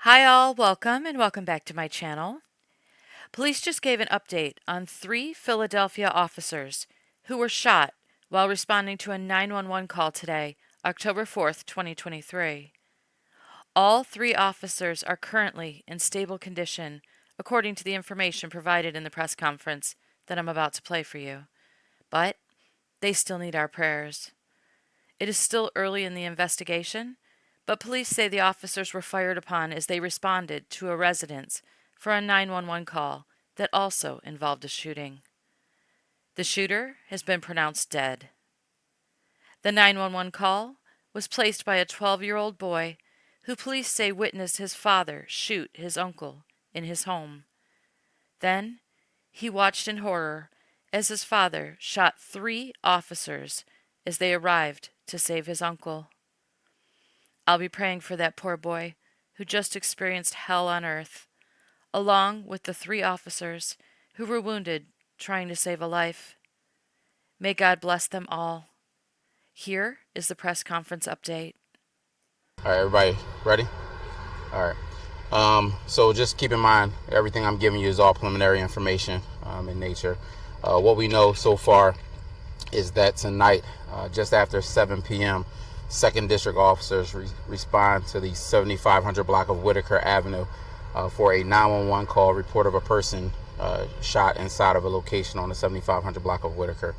Hi all, welcome and welcome back to my channel. Police just gave an update on 3 Philadelphia officers who were shot while responding to a 911 call today, October 4th, 2023. All 3 officers are currently in stable condition, according to the information provided in the press conference that I'm about to play for you. But they still need our prayers. It is still early in the investigation, but police say the officers were fired upon as they responded to a residence for a 911 call that also involved a shooting. The shooter has been pronounced dead. The 911 call was placed by a 12-year-old boy who police say witnessed his father shoot his uncle in his home. Then he watched in horror as his father shot 3 officers as they arrived to save his uncle. I'll be praying for that poor boy who just experienced hell on earth, along with the 3 officers who were wounded trying to save a life. May God bless them all. Here is the press conference update. All right, everybody ready? All right. So just keep in mind, everything I'm giving you is all preliminary information in nature. What we know so far is that tonight, just after 7 p.m., 2nd District officers respond to the 7500 block of Whitaker Avenue for a 911 call report of a person shot inside of a location on the 7500 block of Whitaker.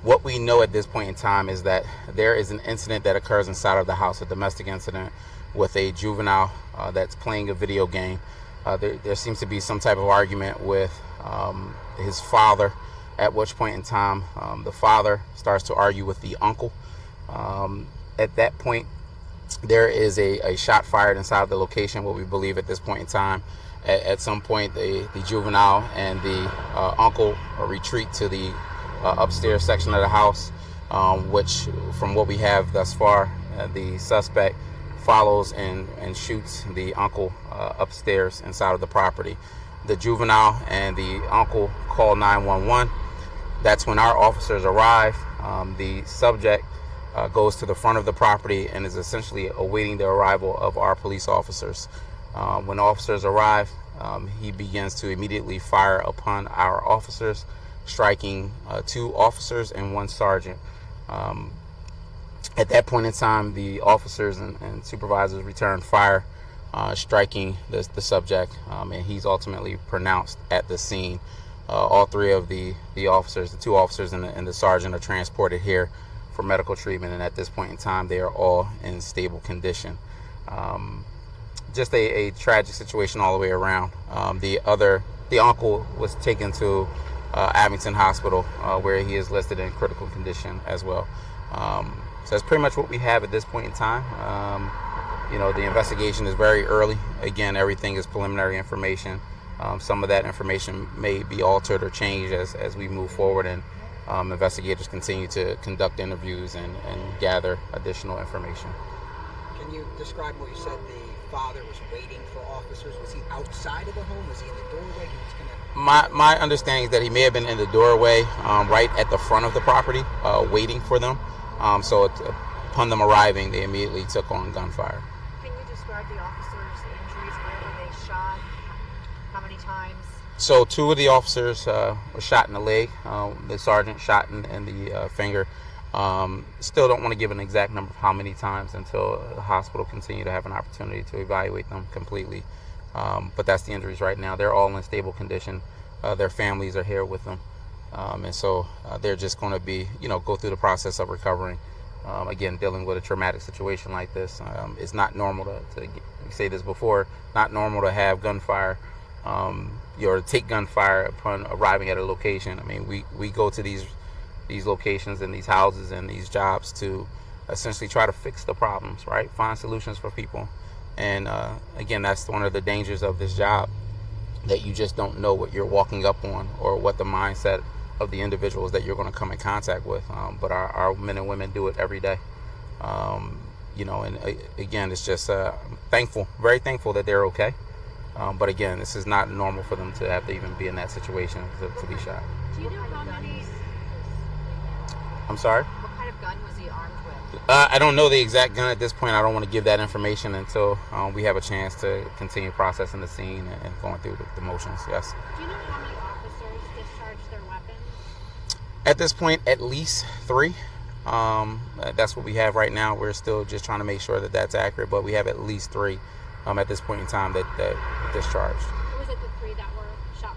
What we know at this point in time is that there is an incident that occurs inside of the house, a domestic incident with a juvenile that's playing a video game. There seems to be some type of argument with his father, at which point in time the father starts to argue with the uncle. At that point, there is a shot fired inside of the location, what we believe at this point in time. At some point, the juvenile and the uncle retreat to the upstairs section of the house, which from what we have thus far, the suspect follows and shoots the uncle upstairs inside of the property. The juvenile and the uncle call 911. That's when our officers arrive. The subject goes to the front of the property and is essentially awaiting the arrival of our police officers. When officers arrive, he begins to immediately fire upon our officers, striking 2 officers and 1 sergeant. At that point in time, the officers and supervisors return fire, striking the subject, and he's ultimately pronounced at the scene. All 3 of the officers, the 2 officers and the sergeant, are transported here for medical treatment, and at this point in time, they are all in stable condition. Just a tragic situation all the way around. The uncle was taken to Abington Hospital, where he is listed in critical condition as well. So that's pretty much what we have at this point in time. The investigation is very early. Again, everything is preliminary information. Some of that information may be altered or changed as we move forward, and investigators continue to conduct interviews and gather additional information. Can you describe what you said? The father was waiting for officers. Was he outside of the home? Was he in the doorway? He was gonna... My understanding is that he may have been in the doorway, right at the front of the property, waiting for them. So upon them arriving, they immediately took on gunfire. Can you describe the officers' injuries? Where were they shot? How many times? So 2 of the officers were shot in the leg. The sergeant shot in the finger. Still don't want to give an exact number of how many times until the hospital continue to have an opportunity to evaluate them completely. But that's the injuries right now. They're all in stable condition. Their families are here with them. And so they're just going to be, go through the process of recovering. Again, dealing with a traumatic situation like this. It's not normal to say this before, not normal to have gunfire or take gunfire upon arriving at a location. I mean, we go to these locations and these houses and these jobs to essentially try to fix the problems, right? Find solutions for people. And again, that's one of the dangers of this job, that you just don't know what you're walking up on or what the mindset of the individuals that you're going to come in contact with. But our men and women do it every day. And again, it's just thankful, very thankful that they're okay. But again, this is not normal for them to have to even be in that situation to be shot. Do you know how many? I'm sorry? What kind of gun was he armed with? I don't know the exact gun at this point. I don't want to give that information until we have a chance to continue processing the scene and going through the motions. Yes. Do you know how many officers discharged their weapons? At this point, at least 3. That's what we have right now. We're still just trying to make sure that that's accurate, but we have at least 3 at this point in time that discharged. Was it the 3 that were shot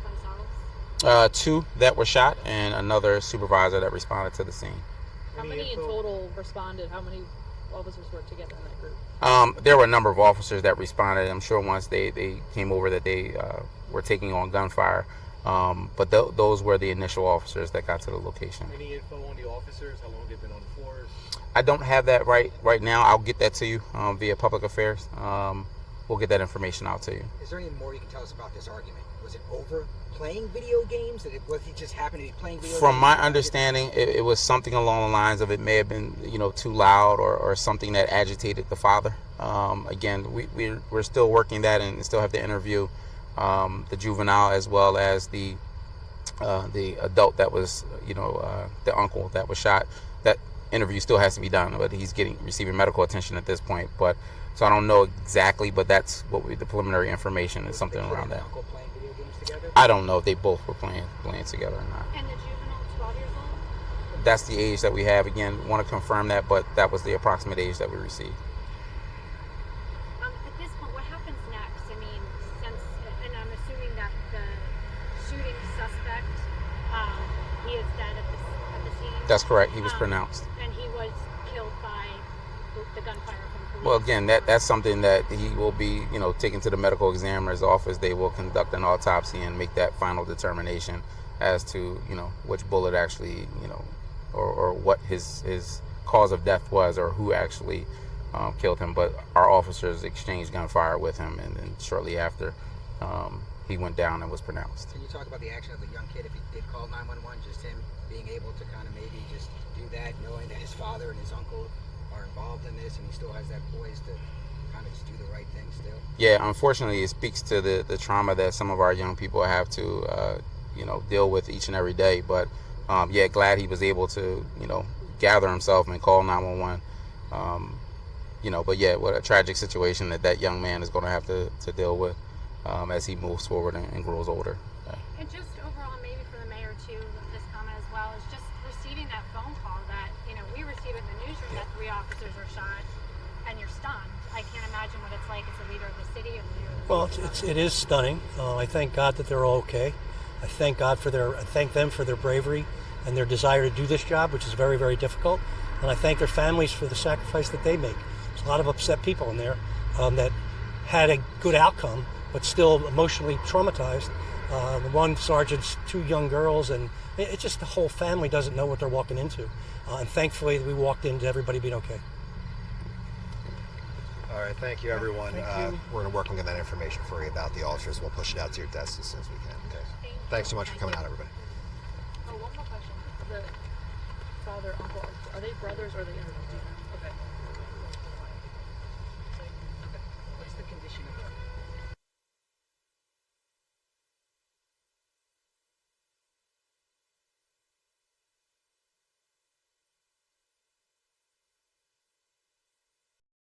themselves? 2 that were shot and another supervisor that responded to the scene. How many in total responded? How many officers worked together in that group? There were a number of officers that responded. I'm sure once they came over that they were taking on gunfire. But those were the initial officers that got to the location. Any info on the officers? How long they've been on the force? I don't have that right now. I'll get that to you via public affairs. We'll get that information out to you. Is there any more you can tell us about this argument? Was it over playing video games? Was he just happened to be playing video games? From my understanding, it was something along the lines of it may have been too loud or something that agitated the father. Again, we're still working that and still have to interview the juvenile as well as the adult that was the uncle that was shot. That interview still has to be done, but he's receiving medical attention at this point. But so I don't know exactly, but that's what the preliminary information is something around that. Uncle playing video games together? I don't know if they both were playing together or not. And the juvenile, 12 years old? That's the age that we have. Again, want to confirm that, but that was the approximate age that we received. At this point, what happens next? I mean, and I'm assuming that the shooting suspect, he is dead at the scene. That's correct. He was pronounced. And he was killed by the gunfire from police. Well, again, that's something that he will be, taken to the medical examiner's office. They will conduct an autopsy and make that final determination as to, which bullet actually, or what his cause of death was, or who actually killed him. But our officers exchanged gunfire with him, and then shortly after, he went down and was pronounced. Can you talk about the action of the young kid if he did call 911? Just him being able to kind of maybe just do that, knowing that his father and his uncle are involved in this, and he still has that poise to kind of just do the right thing still. Yeah, unfortunately, it speaks to the trauma that some of our young people have to, deal with each and every day. But glad he was able to, gather himself and call 911. But yeah, what a tragic situation that young man is going to have to deal with as he moves forward and grows older. And just overall, maybe for the mayor too, this comment as well, is just receiving that phone call that, we receive in the newsroom that 3 officers were shot, and you're stunned. I can't imagine what it's like as a leader of the city and leader of the Well, it is stunning. I thank God that they're all okay. I thank them for their bravery and their desire to do this job, which is very, very difficult. And I thank their families for the sacrifice that they make. There's a lot of upset people in there that had a good outcome, but still emotionally traumatized. The one sergeant's 2 young girls, and it's just the whole family doesn't know what they're walking into. And thankfully, we walked into everybody being okay. All right, thank you, everyone. Thank you. We're going to work on getting that information for you about the officers. We'll push it out to your desk as soon as we can. Okay. Thanks so much for coming out, everybody. Oh, one more question. The father, uncle, are they brothers or are they intertwined?